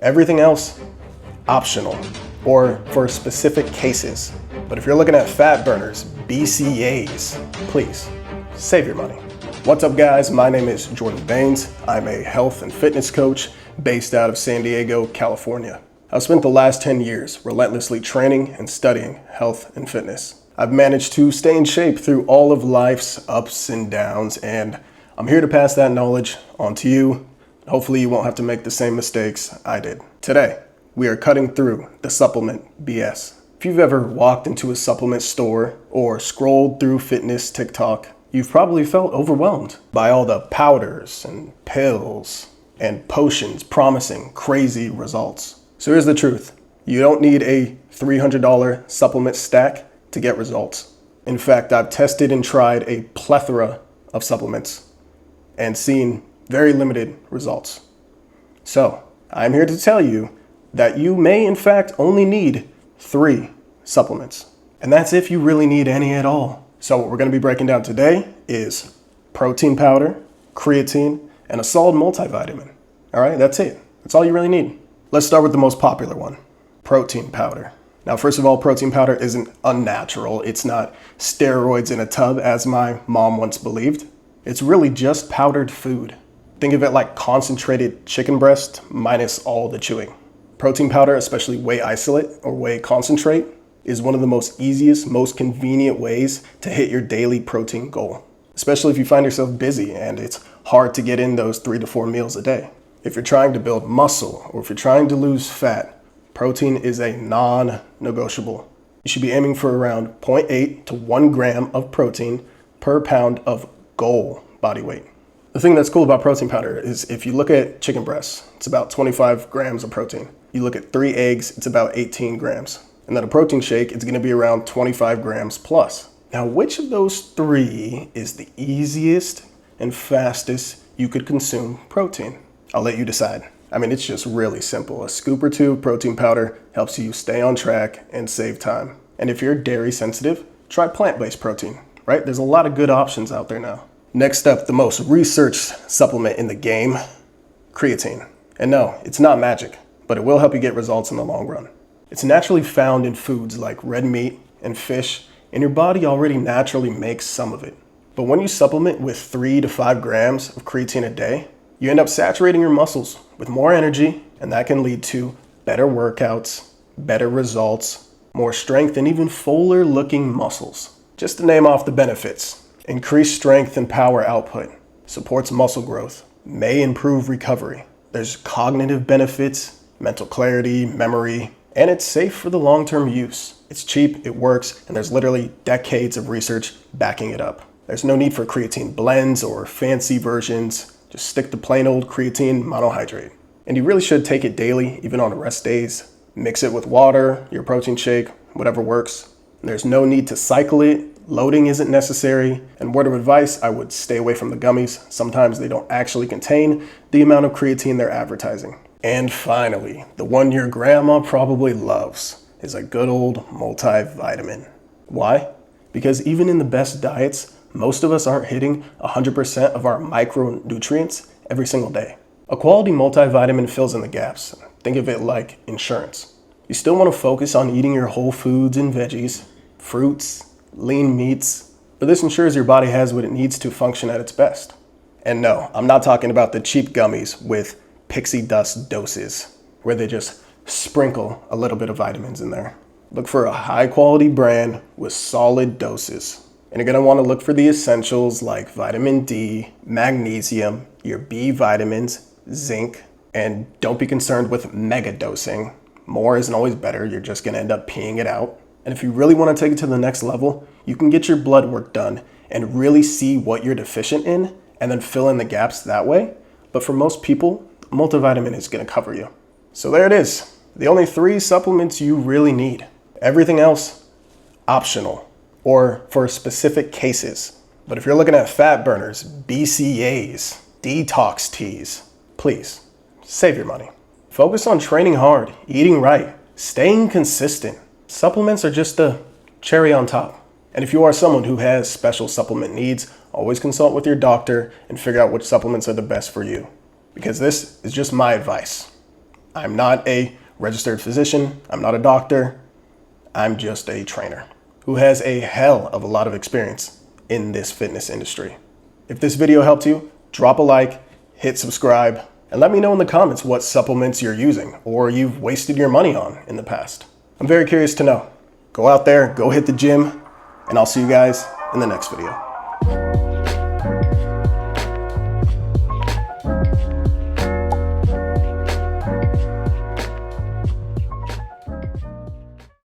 Everything else, optional, or for specific cases. But if you're looking at fat burners, BCAAs, please save your money. What's up guys, my name is Jordan Bains. I'm a health and fitness coach based out of San Diego, California. I've spent the last 10 years relentlessly training and studying health and fitness. I've managed to stay in shape through all of life's ups and downs, and I'm here to pass that knowledge on to you. Hopefully you won't have to make the same mistakes I did. Today, we are cutting through the supplement BS. If you've ever walked into a supplement store or scrolled through fitness TikTok, you've probably felt overwhelmed by all the powders and pills and potions promising crazy results. So here's the truth. You don't need a $300 supplement stack to get results. In fact, I've tested and tried a plethora of supplements and seen very limited results. So I'm here to tell you that you may in fact only need 3 supplements. And that's if you really need any at all. So what we're going to be breaking down today is protein powder, creatine, and a solid multivitamin. All right, that's it. That's all you really need. Let's start with the most popular one, protein powder. Now, first of all, protein powder isn't unnatural. It's not steroids in a tub, as my mom once believed. It's really just powdered food. Think of it like concentrated chicken breast minus all the chewing. Protein powder, especially whey isolate or whey concentrate, is one of the most easiest, most convenient ways to hit your daily protein goal, especially if you find yourself busy and it's hard to get in those 3 to 4 meals a day. If you're trying to build muscle or if you're trying to lose fat, protein is a non-negotiable. You should be aiming for around 0.8 to 1 gram of protein per pound of goal body weight. The thing that's cool about protein powder is if you look at chicken breasts, it's about 25 grams of protein. You look at 3 eggs, it's about 18 grams. And then a protein shake, it's gonna be around 25 grams plus. Now, which of those 3 is the easiest and fastest you could consume protein? I'll let you decide. I mean, it's just really simple. A scoop or 2 of protein powder helps you stay on track and save time. And if you're dairy sensitive, try plant-based protein, right? There's a lot of good options out there now. Next up, the most researched supplement in the game, creatine. And no, it's not magic, but it will help you get results in the long run. It's naturally found in foods like red meat and fish, and your body already naturally makes some of it. But when you supplement with 3 to 5 grams of creatine a day, you end up saturating your muscles with more energy, and that can lead to better workouts, better results, more strength, and even fuller looking muscles. Just to name off the benefits: increased strength and power output, supports muscle growth, may improve recovery. There's cognitive benefits, mental clarity, memory, and it's safe for the long-term use. It's cheap, it works, and there's literally decades of research backing it up. There's no need for creatine blends or fancy versions. Just stick to plain old creatine monohydrate. And you really should take it daily, even on rest days. Mix it with water, your protein shake, whatever works. There's no need to cycle it. Loading isn't necessary. And word of advice, I would stay away from the gummies. Sometimes they don't actually contain the amount of creatine they're advertising. And finally, the one your grandma probably loves is a good old multivitamin. Why? Because even in the best diets, most of us aren't hitting 100% of our micronutrients every single day. A quality multivitamin fills in the gaps. Think of it like insurance. You still want to focus on eating your whole foods and veggies, fruits, lean meats, but this ensures your body has what it needs to function at its best. And no, I'm not talking about the cheap gummies with pixie dust doses, where they just sprinkle a little bit of vitamins in there. Look for a high quality brand with solid doses. And you're gonna wanna look for the essentials like vitamin D, magnesium, your B vitamins, zinc, and don't be concerned with mega dosing. More isn't always better, you're just gonna end up peeing it out. And if you really wanna take it to the next level, you can get your blood work done and really see what you're deficient in and then fill in the gaps that way. But for most people, multivitamin is gonna cover you. So there it is, the only 3 supplements you really need. Everything else, optional, or for specific cases. But if you're looking at fat burners, BCAAs, detox teas, please save your money. Focus on training hard, eating right, staying consistent. Supplements are just the cherry on top. And if you are someone who has special supplement needs, always consult with your doctor and figure out which supplements are the best for you. Because this is just my advice. I'm not a registered physician. I'm not a doctor. I'm just a trainer who has a hell of a lot of experience in this fitness industry. If this video helped you, drop a like, hit subscribe, and let me know in the comments what supplements you're using or you've wasted your money on in the past. I'm very curious to know. Go out there, go hit the gym, and I'll see you guys in the next video.